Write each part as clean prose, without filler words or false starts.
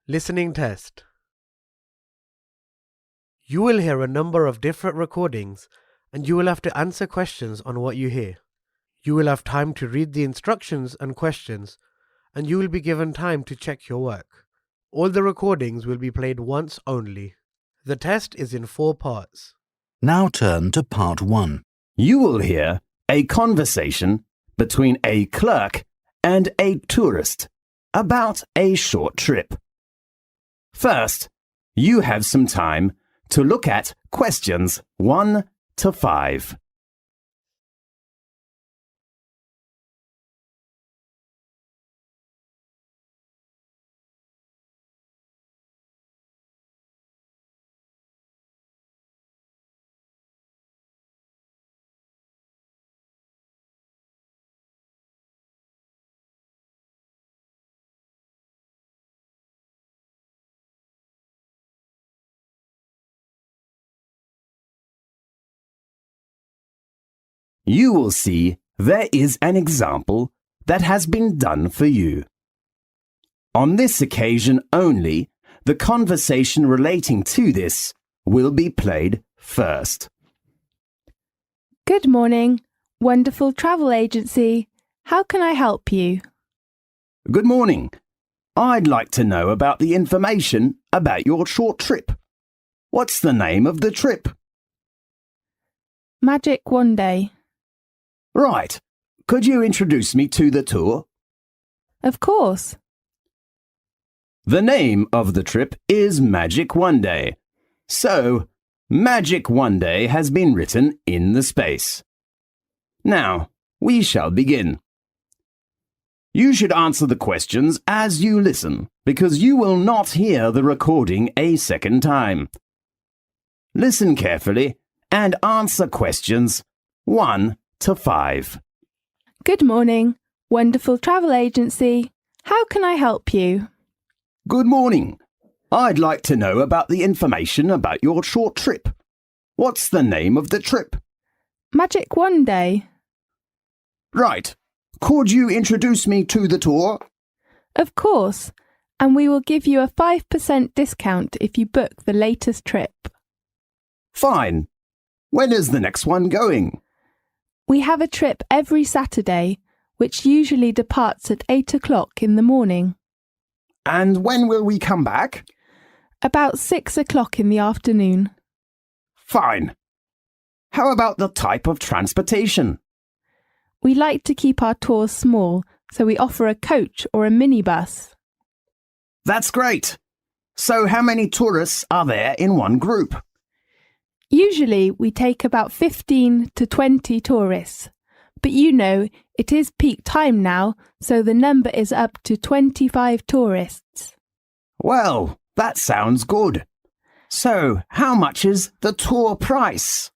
Listening test. You will hear a number of different recordings and you will have to answer questions on what you hear. You will have time to read the instructions and questions and you will be given time to check your work. All the recordings will be played once only. The test is in 4 parts. Now turn to part 1. You will hear a conversation between a clerk and a tourist about a short trip. First, you have some time to look at questions 1 to 5. You will see there is an example that has been done for you. On this occasion only, the conversation relating to this will be played first. Good morning, wonderful travel agency. How can I help you? Good morning. I'd like to know about the information about your short trip. What's the name of the trip? Magic One Day. Right. Could you introduce me to the tour? Of course. The name of the trip is Magic One Day. So, Magic One Day has been written in the space. Now, we shall begin. You should answer the questions as you listen, because you will not hear the recording a second time. Listen carefully and answer questions 1 to 5. Good morning, wonderful travel agency. How can I help you? Good morning. I'd like to know about the information about your short trip. What's the name of the trip? Magic One Day. Right. Could you introduce me to the tour? Of course, and we will give you a 5% discount if you book the latest trip. Fine. When is the next one going? We have a trip every Saturday, which usually departs at 8 o'clock in the morning. And when will we come back? About 6 o'clock in the afternoon. Fine. How about the type of transportation? We like to keep our tours small, so we offer a coach or a minibus. That's great. So how many tourists are there in one group? Usually we take about 15 to 20 tourists, but you know it is peak time now, so the number is up to 25 tourists. Well, that sounds good. So how much is the tour price?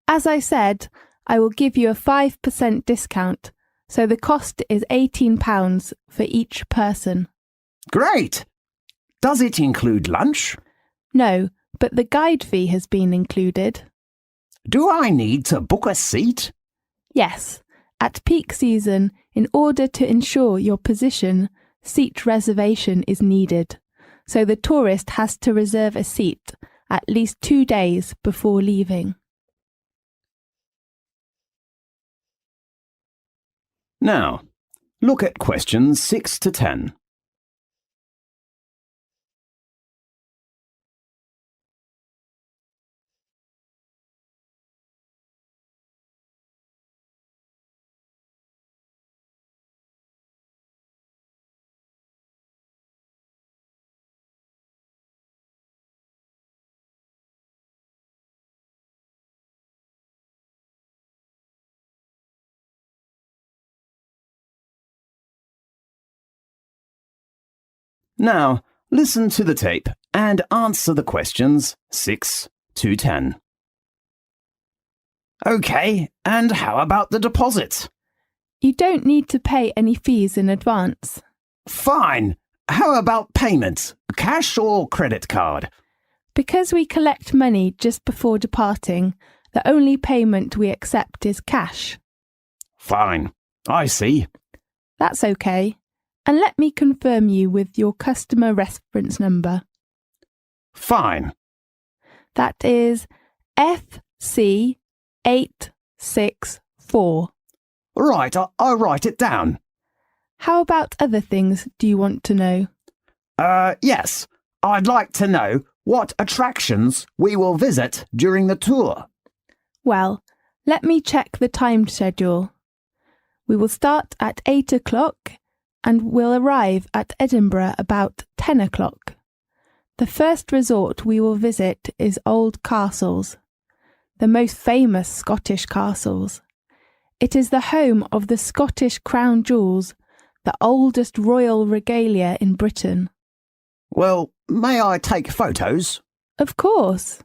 As I said, I will give you a 5% discount, so the cost is £18 for each person. Great! Does it include lunch? No, but the guide fee has been included. Do I need to book a seat? Yes, at peak season, in order to ensure your position, seat reservation is needed, so the tourist has to reserve a seat at least 2 days before leaving. Now, look at questions 6 to 10. Now, listen to the tape and answer the questions 6 to 10. OK, and how about the deposit? You don't need to pay any fees in advance. Fine. How about payment? Cash or credit card? Because we collect money just before departing, the only payment we accept is cash. Fine. I see. That's okay. And let me confirm you with your customer reference number. Fine. That is FC864. Right, I'll write it down. How about other things do you want to know? Yes. I'd like to know what attractions we will visit during the tour. Well, let me check the time schedule. We will start at 8 o'clock and will arrive at Edinburgh about 10 o'clock. The first resort we will visit is Old Castles, the most famous Scottish castles. It is the home of the Scottish crown jewels, the oldest royal regalia in Britain. Well, may I take photos? Of course.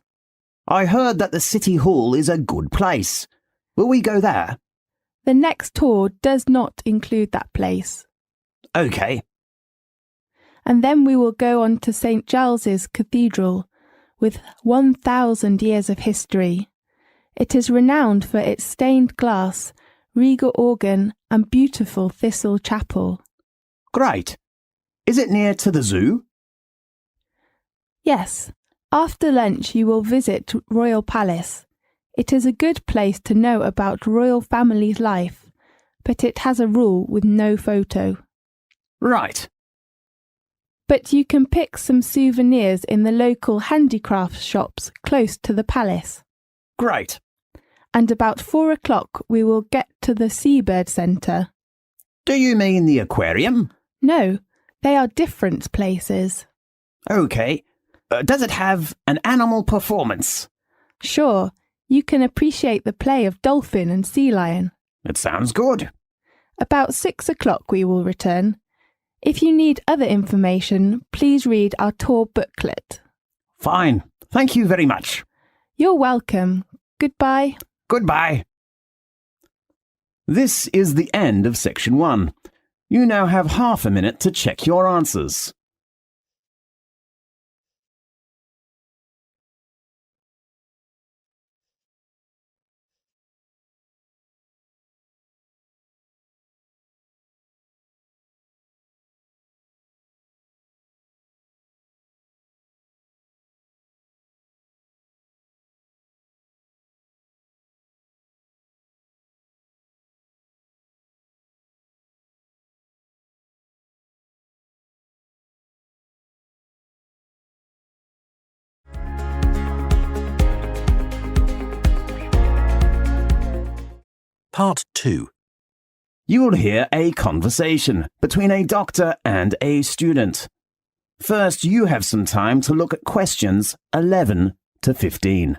I heard that the City Hall is a good place. Will we go there? The next tour does not include that place. OK. And then we will go on to St. Giles's Cathedral, with 1,000 years of history. It is renowned for its stained glass, regal organ and beautiful thistle chapel. Great. Is it near to the zoo? Yes. After lunch you will visit Royal Palace. It is a good place to know about royal family's life, but it has a rule with no photo. Right. But you can pick some souvenirs in the local handicraft shops close to the palace. Great. And about 4 o'clock we will get to the Seabird Centre. Do you mean the aquarium? No, they are different places. OK. Does it have an animal performance? Sure, you can appreciate the play of dolphin and sea lion. It sounds good. About 6 o'clock we will return. If you need other information, please read our tour booklet. Fine. Thank you very much. You're welcome. Goodbye. Goodbye. This is the end of section 1. You now have half a minute to check your answers. Part 2. You will hear a conversation between a doctor and a student. First, you have some time to look at questions 11 to 15.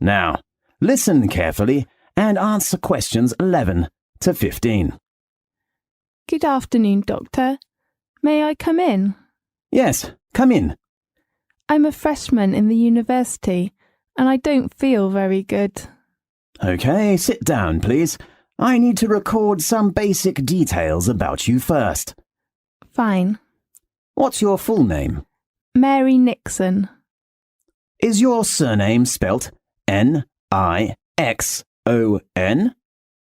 Now, listen carefully and answer questions 11 to 15. Good afternoon, Doctor. May I come in? Yes, come in. I'm a freshman in the university and I don't feel very good. OK, sit down, please. I need to record some basic details about you first. Fine. What's your full name? Mary Nixon. Is your surname spelt Nixon?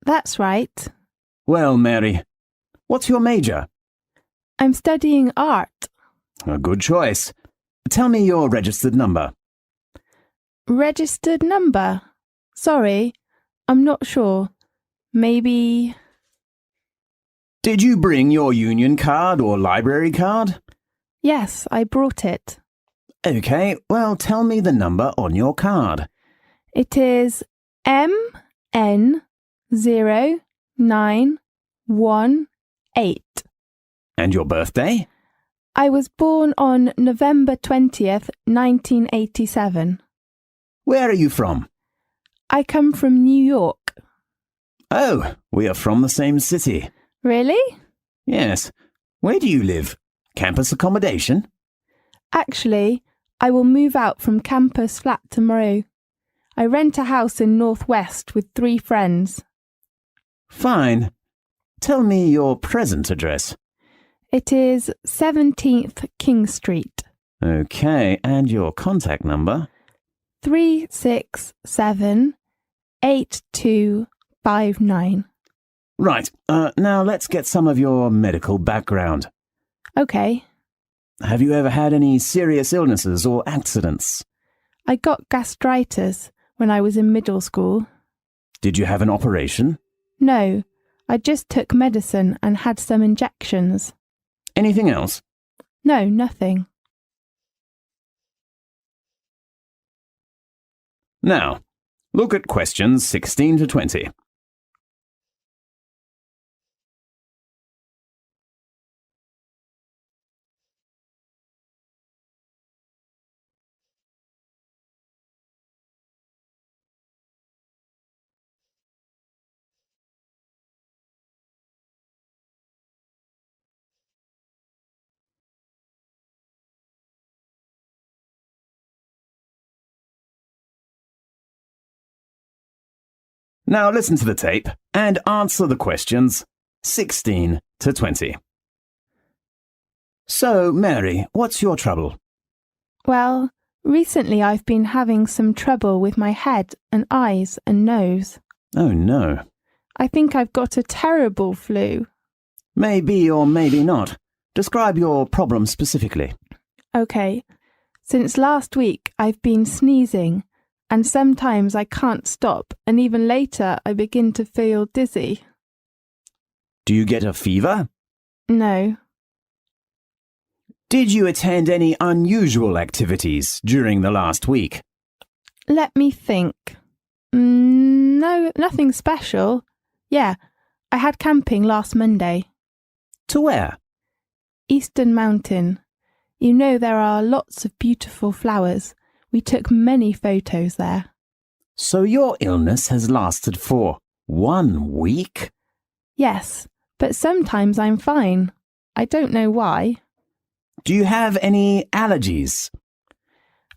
That's right. Well, Mary, what's your major? I'm studying art. A good choice. Tell me your registered number. Registered number? Sorry, I'm not sure. Maybe... Did you bring your union card or library card? Yes, I brought it. OK, well, tell me the number on your card. It is MN0918. And your birthday? I was born on November 20th, 1987. Where are you from? I come from New York. Oh, we are from the same city. Really? Yes. Where do you live? campus accommodation? Actually, I will move out from campus flat tomorrow. I rent a house in North West with 3 friends. Fine. Tell me your present address. It is 17th King Street. Okay, and your contact number? 367-8259. Right, now let's get some of your medical background. Okay. Have you ever had any serious illnesses or accidents? I got gastritis when I was in middle school. Did you have an operation? No, I just took medicine and had some injections. Anything else? No, nothing. Now, look at questions 16 to 20. Now listen to the tape and answer the questions 16 to 20. So, Mary, what's your trouble? Well, recently I've been having some trouble with my head and eyes and nose. Oh no. I think I've got a terrible flu. Maybe or maybe not. Describe your problem specifically. Okay. Since last week I've been sneezing, and sometimes I can't stop, and even later I begin to feel dizzy. Do you get a fever? No. Did you attend any unusual activities during the last week? Let me think. No, nothing special. Yeah, I had camping last Monday. To where? Eastern Mountain. You know there are lots of beautiful flowers. We took many photos there. So your illness has lasted for 1 week? Yes, but sometimes I'm fine. I don't know why. Do you have any allergies?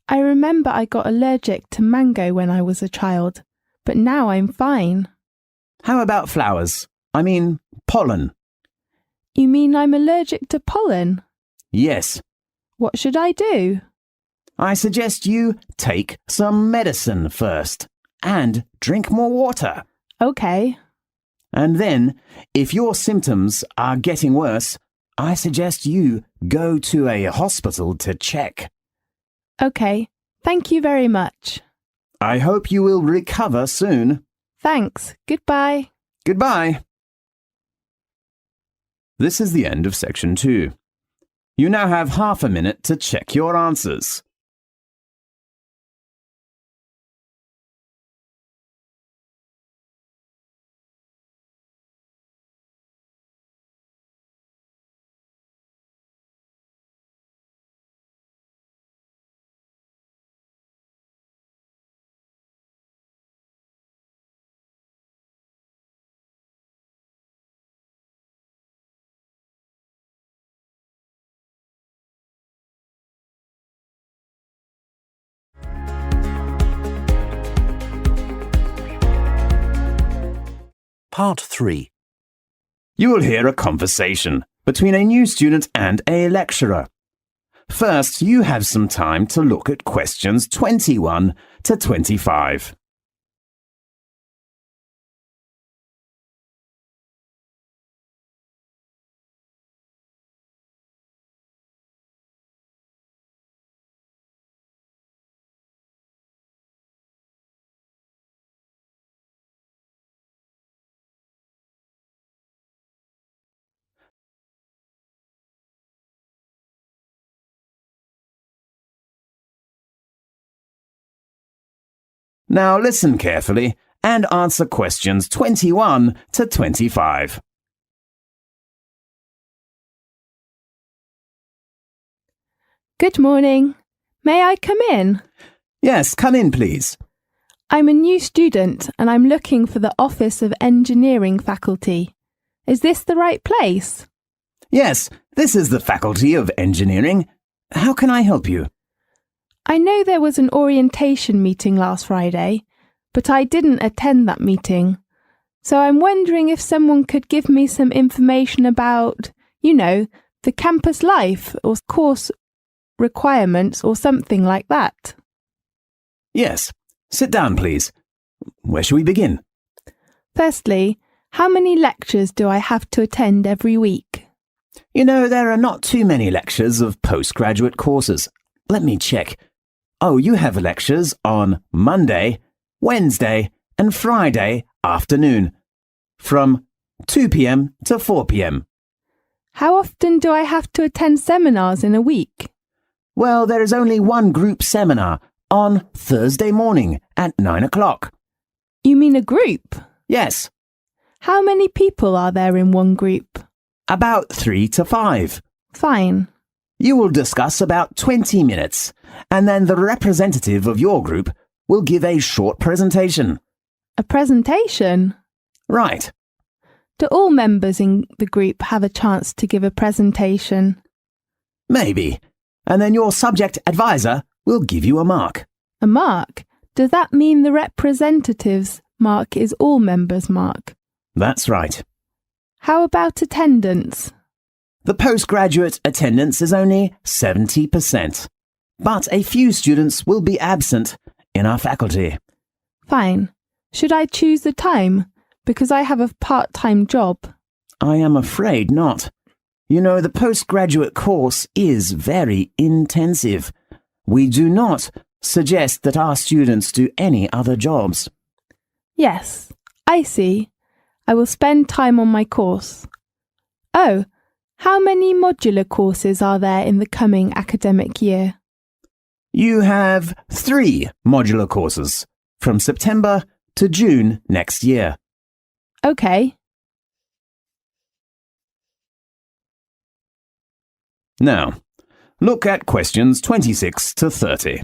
I remember I got allergic to mango when I was a child, but now I'm fine. How about flowers? I mean, pollen. You mean I'm allergic to pollen? Yes. What should I do? I suggest you take some medicine first and drink more water. Okay. And then, if your symptoms are getting worse, I suggest you go to a hospital to check. Okay. Thank you very much. I hope you will recover soon. Thanks. Goodbye. Goodbye. This is the end of section 2. You now have half a minute to check your answers. Part 3. You will hear a conversation between a new student and a lecturer. First, you have some time to look at questions 21 to 25. Now listen carefully and answer questions 21 to 25. Good morning. May I come in? Yes, come in, please. I'm a new student and I'm looking for the Office of Engineering faculty. Is this the right place? Yes, this is the Faculty of Engineering. How can I help you? I know there was an orientation meeting last Friday, but I didn't attend that meeting. So I'm wondering if someone could give me some information about, the campus life or course requirements or something like that. Yes. Sit down, please. Where shall we begin? Firstly, how many lectures do I have to attend every week? There are not too many lectures of postgraduate courses. Let me check. Oh, you have lectures on Monday, Wednesday, and Friday afternoon, from 2 p.m. to 4 p.m. How often do I have to attend seminars in a week? Well, there is only one group seminar on Thursday morning at 9 o'clock. You mean a group? Yes. How many people are there in one group? About 3 to 5. Fine. You will discuss about 20 minutes, and then the representative of your group will give a short presentation. A presentation? Right. Do all members in the group have a chance to give a presentation? Maybe. And then your subject advisor will give you a mark. A mark? Does that mean the representative's mark is all members' mark? That's right. How about attendance? The postgraduate attendance is only 70%, but a few students will be absent in our faculty. Fine. Should I choose the time? Because I have a part-time job. I am afraid not. The postgraduate course is very intensive. We do not suggest that our students do any other jobs. Yes, I see. I will spend time on my course. Oh, how many modular courses are there in the coming academic year? You have 3 modular courses from September to June next year. Okay. Now, look at questions 26 to 30.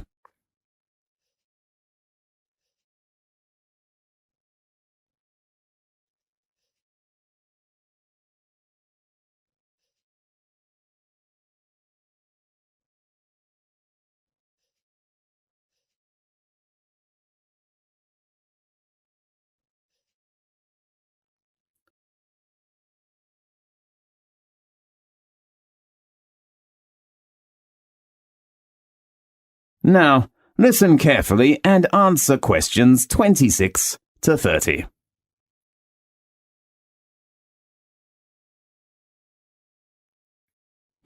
Now, listen carefully and answer questions 26 to 30.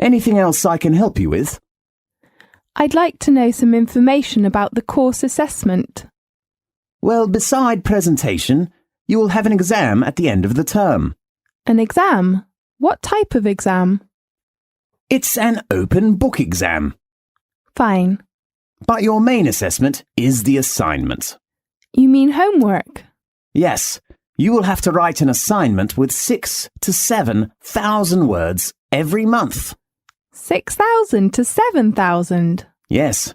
Anything else I can help you with? I'd like to know some information about the course assessment. Well, beside presentation, you will have an exam at the end of the term. An exam? What type of exam? It's an open book exam. Fine. But your main assessment is the assignment. You mean homework? Yes, you will have to write an assignment with 6,000 to 7,000 words every month. 6,000 to 7,000? Yes.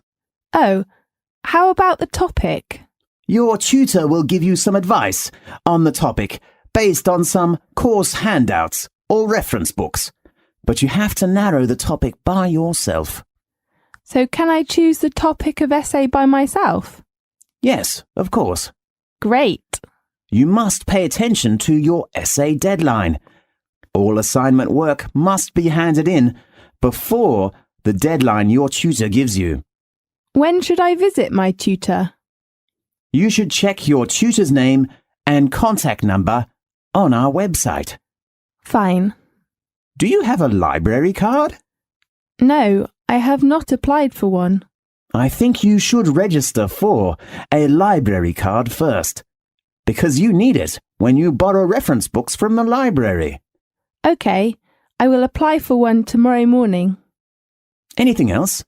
Oh, how about the topic? Your tutor will give you some advice on the topic based on some course handouts or reference books, but you have to narrow the topic by yourself. So can I choose the topic of essay by myself? Yes, of course. Great. You must pay attention to your essay deadline. All assignment work must be handed in before the deadline your tutor gives you. When should I visit my tutor? You should check your tutor's name and contact number on our website. Fine. Do you have a library card? No, I have not applied for one. I think you should register for a library card first, because you need it when you borrow reference books from the library. Okay, I will apply for one tomorrow morning. Anything else?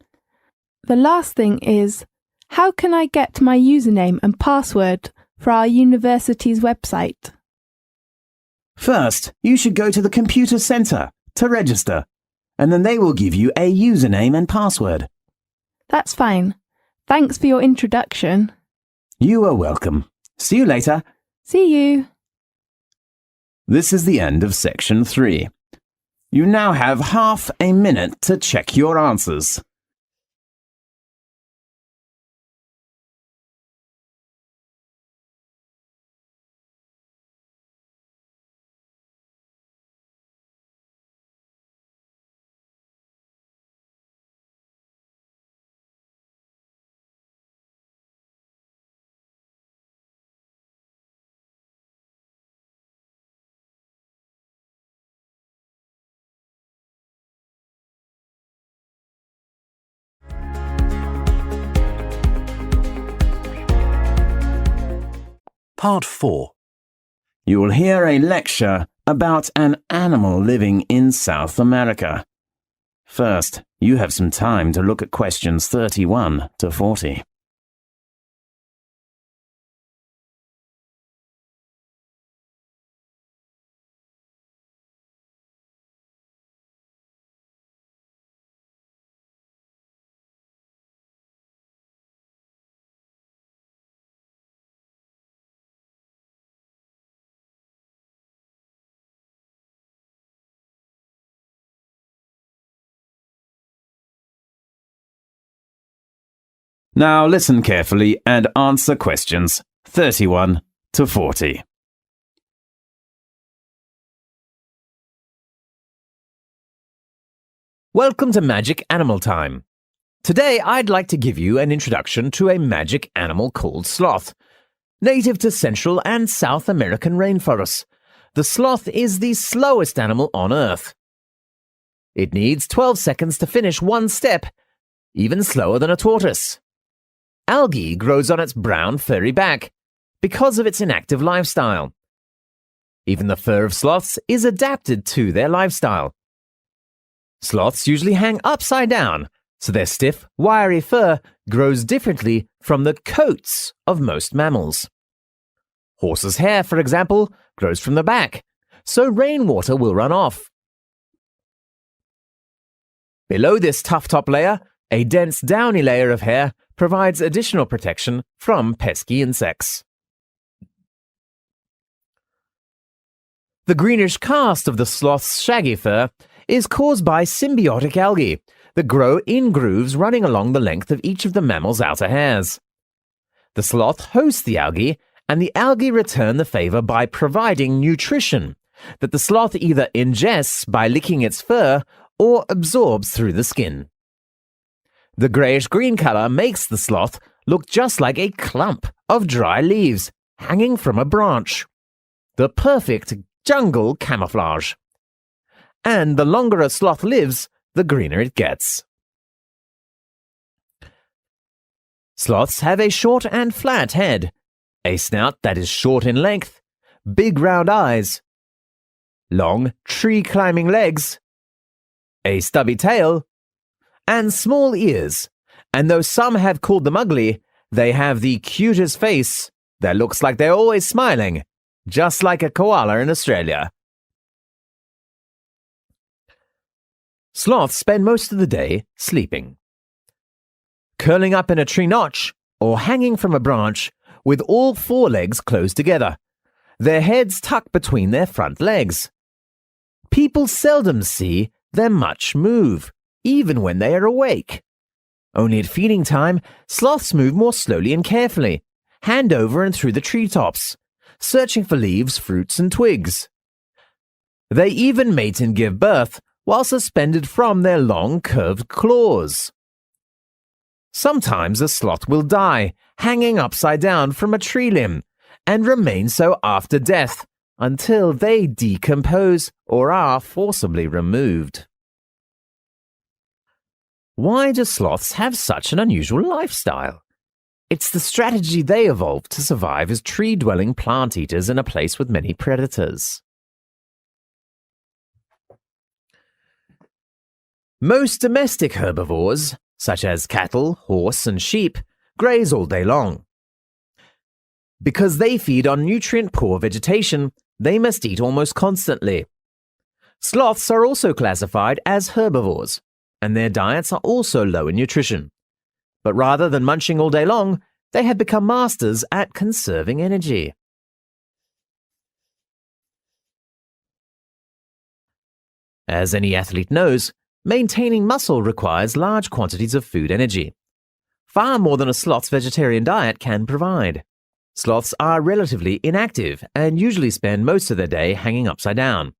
The last thing is, how can I get my username and password for our university's website? First, you should go to the computer center to register, and then they will give you a username and password. That's fine. Thanks for your introduction. You are welcome. See you later. See you. This is the end of section 3. You now have half a minute to check your answers. Part 4. You will hear a lecture about an animal living in South America. First, you have some time to look at questions 31 to 40. Now listen carefully and answer questions 31 to 40. Welcome to Magic Animal Time. Today I'd like to give you an introduction to a magic animal called sloth. Native to Central and South American rainforests, the sloth is the slowest animal on Earth. It needs 12 seconds to finish one step, even slower than a tortoise. Algae grows on its brown, furry back because of its inactive lifestyle. Even the fur of sloths is adapted to their lifestyle. Sloths usually hang upside down, so their stiff, wiry fur grows differently from the coats of most mammals. Horses' hair, for example, grows from the back, so rainwater will run off. Below this tough top layer, a dense downy layer of hair provides additional protection from pesky insects. The greenish cast of the sloth's shaggy fur is caused by symbiotic algae that grow in grooves running along the length of each of the mammal's outer hairs. The sloth hosts the algae, and the algae return the favor by providing nutrition that the sloth either ingests by licking its fur or absorbs through the skin. The grayish-green color makes the sloth look just like a clump of dry leaves hanging from a branch. The perfect jungle camouflage. And the longer a sloth lives, the greener it gets. Sloths have a short and flat head, a snout that is short in length, big round eyes, long tree-climbing legs, a stubby tail, and small ears, and though some have called them ugly, they have the cutest face that looks like they're always smiling, just like a koala in Australia. Sloths spend most of the day sleeping. Curling up in a tree notch or hanging from a branch with all four legs closed together, their heads tucked between their front legs. People seldom see them much move, even when they are awake. Only at feeding time, sloths move more slowly and carefully, hand over and through the treetops, searching for leaves, fruits, and twigs. They even mate and give birth while suspended from their long, curved claws. Sometimes a sloth will die, hanging upside down from a tree limb, and remain so after death until they decompose or are forcibly removed. Why do sloths have such an unusual lifestyle? It's the strategy they evolved to survive as tree-dwelling plant eaters in a place with many predators. Most domestic herbivores, such as cattle, horse, and sheep, graze all day long. Because they feed on nutrient-poor vegetation, they must eat almost constantly. Sloths are also classified as herbivores, and their diets are also low in nutrition. But rather than munching all day long, they have become masters at conserving energy. As any athlete knows, maintaining muscle requires large quantities of food energy, far more than a sloth's vegetarian diet can provide. Sloths are relatively inactive and usually spend most of their day hanging upside down,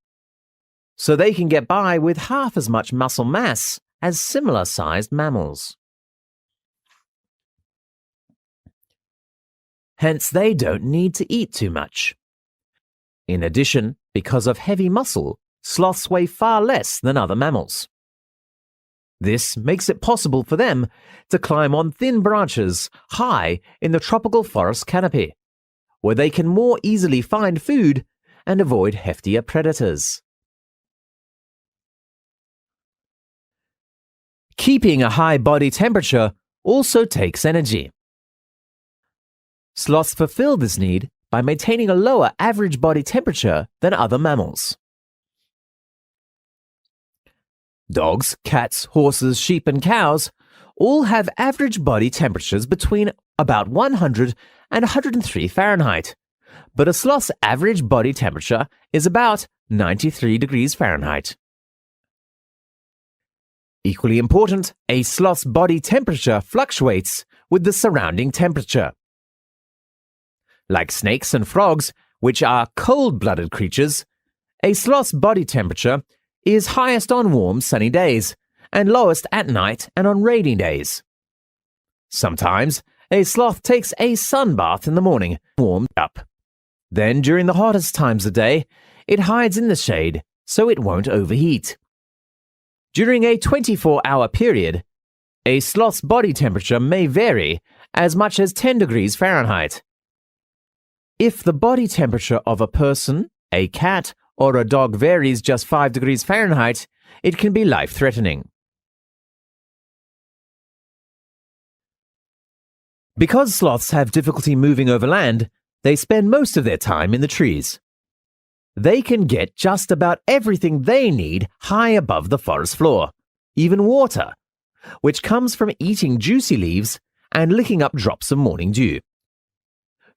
so they can get by with half as much muscle mass as similar-sized mammals. Hence, they don't need to eat too much. In addition, because of heavy muscle, sloths weigh far less than other mammals. This makes it possible for them to climb on thin branches high in the tropical forest canopy, where they can more easily find food and avoid heftier predators. Keeping a high body temperature also takes energy. Sloths fulfill this need by maintaining a lower average body temperature than other mammals. Dogs, cats, horses, sheep, and cows all have average body temperatures between about 100 and 103 Fahrenheit, but a sloth's average body temperature is about 93 degrees Fahrenheit. Equally important, a sloth's body temperature fluctuates with the surrounding temperature. Like snakes and frogs, which are cold-blooded creatures, a sloth's body temperature is highest on warm, sunny days and lowest at night and on rainy days. Sometimes, a sloth takes a sunbath in the morning, warmed up. Then, during the hottest times of day, it hides in the shade so it won't overheat. During a 24-hour period, a sloth's body temperature may vary as much as 10 degrees Fahrenheit. If the body temperature of a person, a cat, or a dog varies just 5 degrees Fahrenheit, it can be life-threatening. Because sloths have difficulty moving over land, they spend most of their time in the trees. They can get just about everything they need high above the forest floor, even water, which comes from eating juicy leaves and licking up drops of morning dew.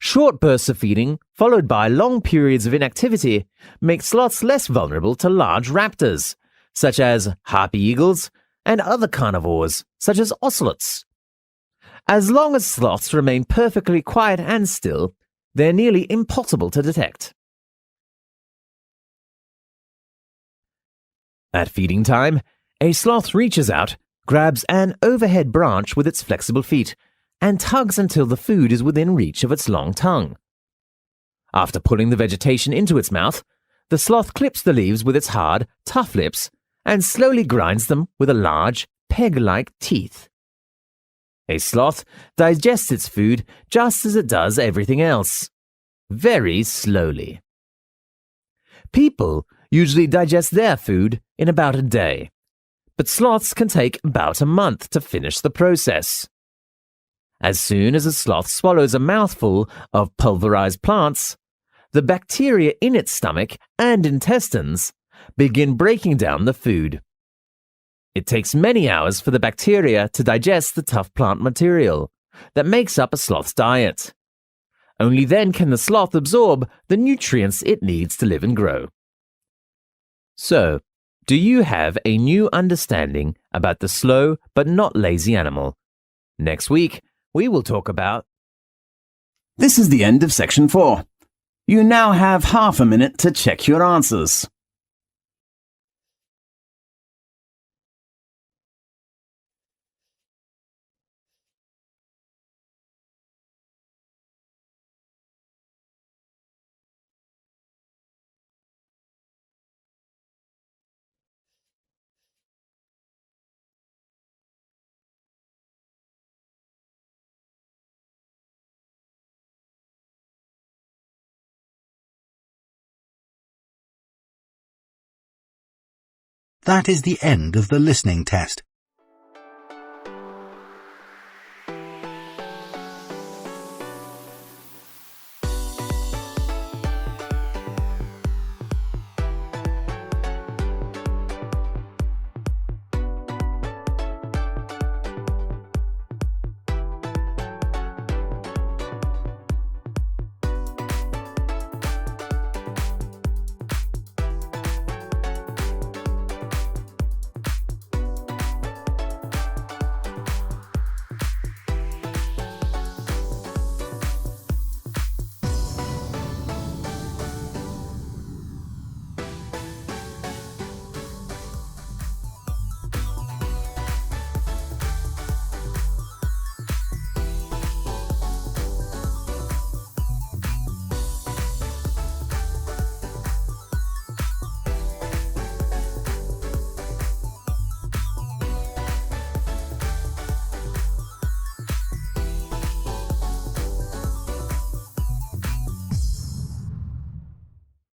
Short bursts of feeding, followed by long periods of inactivity, make sloths less vulnerable to large raptors, such as harpy eagles, and other carnivores, such as ocelots. As long as sloths remain perfectly quiet and still, they're nearly impossible to detect. At feeding time, a sloth reaches out, grabs an overhead branch with its flexible feet, and tugs until the food is within reach of its long tongue. After pulling the vegetation into its mouth, the sloth clips the leaves with its hard, tough lips and slowly grinds them with a large, peg-like teeth. A sloth digests its food just as it does everything else, very slowly. People usually digest their food in about a day, but sloths can take about a month to finish the process. As soon as a sloth swallows a mouthful of pulverized plants, the bacteria in its stomach and intestines begin breaking down the food. It takes many hours for the bacteria to digest the tough plant material that makes up a sloth's diet. Only then can the sloth absorb the nutrients it needs to live and grow. So, do you have a new understanding about the slow but not lazy animal? Next week, we will talk about... This is the end of section 4. You now have half a minute to check your answers. That is the end of the listening test.